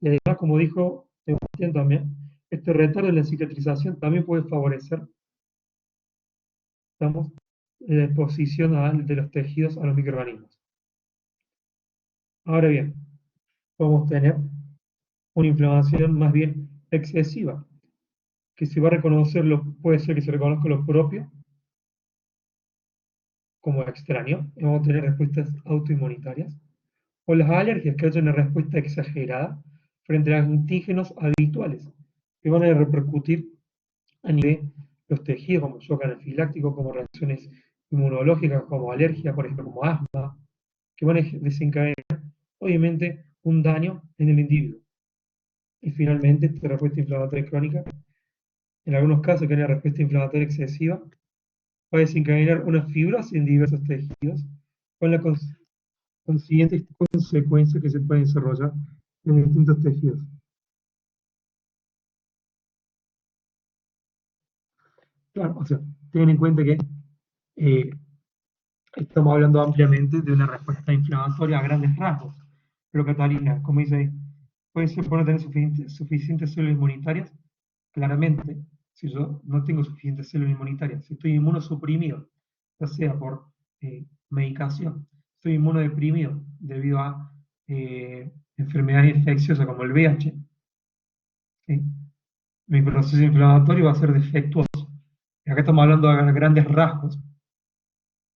y además, como dijo Sebastián también, este retardo en la cicatrización también puede favorecer, digamos, la exposición de los tejidos a los microorganismos. Ahora bien, podemos tener una inflamación más bien excesiva, que se va a reconocer, puede ser que se reconozca lo propio como extraño, y vamos a tener respuestas autoinmunitarias, o las alergias, que haya una respuesta exagerada frente a los antígenos habituales, que van a repercutir a nivel de los tejidos, como shock anafiláctico, como reacciones inmunológicas, como alergia, por ejemplo, como asma, que van a desencadenar, obviamente, un daño en el individuo. Y finalmente, esta respuesta inflamatoria crónica, en algunos casos que hay una respuesta inflamatoria excesiva, va a desencadenar una fibrosis en diversos tejidos, con las consiguientes consecuencias que se pueden desarrollar en distintos tejidos. Claro, o sea, ten en cuenta que eh, estamos hablando ampliamente de una respuesta inflamatoria a grandes rasgos. Pero Catalina, como dice ahí, puede ser por no tener suficientes células inmunitarias. Claramente, si yo no tengo suficientes células inmunitarias, si estoy inmunosuprimido, ya sea por medicación, estoy inmunodeprimido debido a enfermedades infecciosas como el VIH, ¿sí? Mi proceso inflamatorio va a ser defectuoso. Y acá estamos hablando a grandes rasgos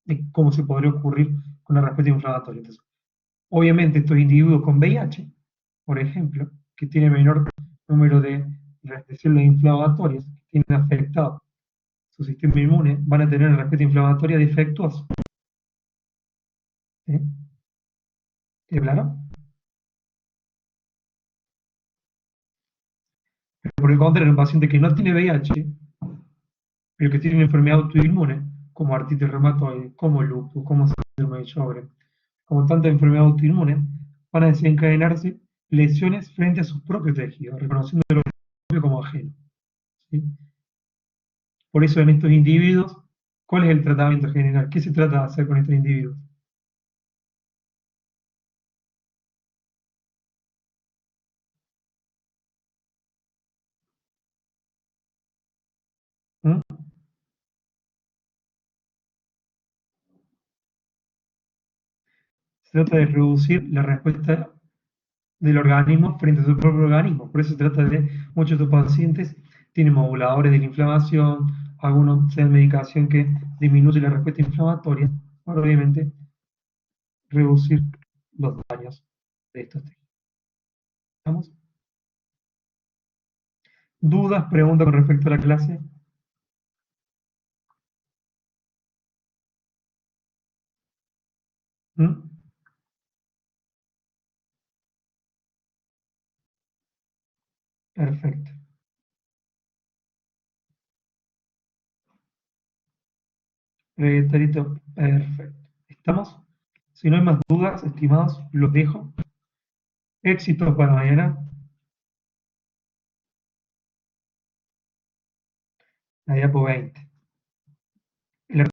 de cómo se podría ocurrir con una respuesta inflamatoria. Entonces, obviamente, estos individuos con VIH, por ejemplo, que tienen menor número de células inflamatorias, que tienen afectado su sistema inmune, van a tener una respuesta inflamatoria defectuosa. ¿Sí? ¿Queda claro? Pero por el contrario, un paciente que no tiene VIH, pero que tiene una enfermedad autoinmune, como artritis reumatoide, como lupus, como síndrome de Sjögren, como tanta enfermedad autoinmune, van a desencadenarse lesiones frente a sus propios tejidos, reconociendo lo propio como ajeno. ¿Sí? Por eso en estos individuos, ¿cuál es el tratamiento general? ¿Qué se trata de hacer con estos individuos? ¿Mm? Se trata de reducir la respuesta del organismo frente a su propio organismo. Por eso se trata de muchos de estos pacientes tienen moduladores de la inflamación, algunos se dan medicación que disminuye la respuesta inflamatoria, para obviamente reducir los daños de estos tejidos. ¿Estamos? ¿Dudas, preguntas con respecto a la clase? ¿Mm? Perfecto. Tarito, perfecto. ¿Estamos? Si no hay más dudas, estimados, los dejo. Éxitos para mañana. La diapo 20.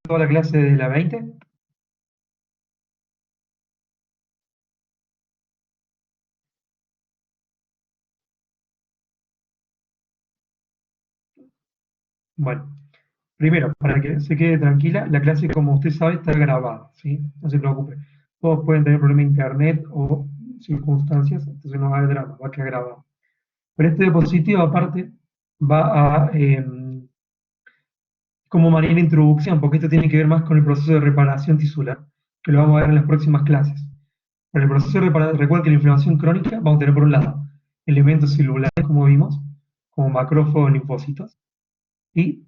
¿Toda la clase de la 20? Bueno, primero, para que se quede tranquila, la clase, como usted sabe, está grabada, ¿sí? No se preocupe. Todos pueden tener problema de internet o circunstancias, entonces no va a haber drama, va a quedar grabado. Pero este diapositivo, aparte, va a, como manera de introducción, porque esto tiene que ver más con el proceso de reparación tisular, que lo vamos a ver en las próximas clases. Para el proceso de reparación, recuerda que la inflamación crónica vamos a tener por un lado elementos celulares, como vimos, como macrófagos, linfocitos, y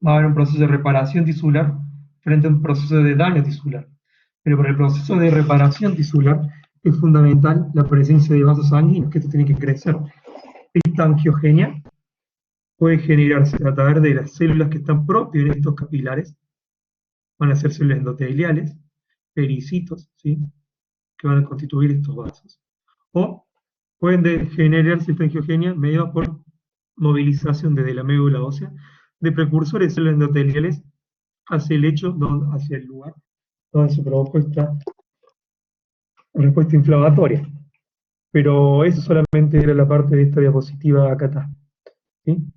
va a haber un proceso de reparación tisular frente a un proceso de daño tisular. Pero para el proceso de reparación tisular es fundamental la presencia de vasos sanguíneos, que esto tiene que crecer. Esta angiogenia puede generarse a través de las células que están propias en estos capilares, van a ser células endoteliales, pericitos, ¿sí? Que van a constituir estos vasos. O pueden generarse esta angiogenia mediada por movilización desde la médula ósea de precursores de células endoteliales hacia el hecho, hacia el lugar donde se provocó esta respuesta inflamatoria. Pero eso solamente era la parte de esta diapositiva acá está. ¿Sí?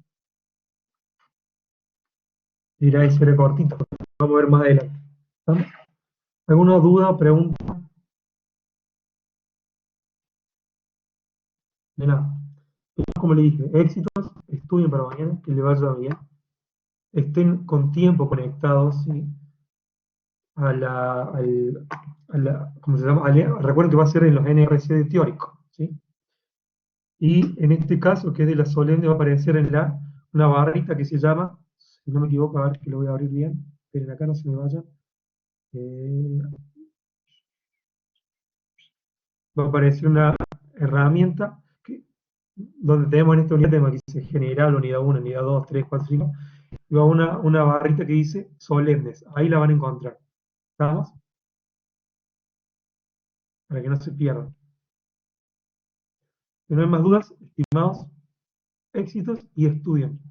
Dirá ese era cortito. Vamos a ver más adelante. ¿Está? ¿Alguna duda o pregunta? De nada. Como le dije, éxitos, estudien para mañana, que le vaya bien. Estén con tiempo conectados, ¿sí? a la, al, ¿cómo se llama? Recuerden que va a ser en los NRC teóricos, ¿sí? Y en este caso, que es de la solemne, va a aparecer en una barrita que se llama, si no me equivoco, a ver que lo voy a abrir bien, pero acá no se me vaya. eh, Va a aparecer una herramienta donde tenemos en esta unidad tema que dice general, unidad 1, unidad 2, 3, 4, 5, y va una barrita que dice solemnes, ahí la van a encontrar. ¿Estamos? Para que no se pierdan. Si no hay más dudas, estimados, éxitos y estudien.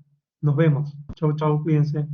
Nos vemos. Chau, chau, cuídense.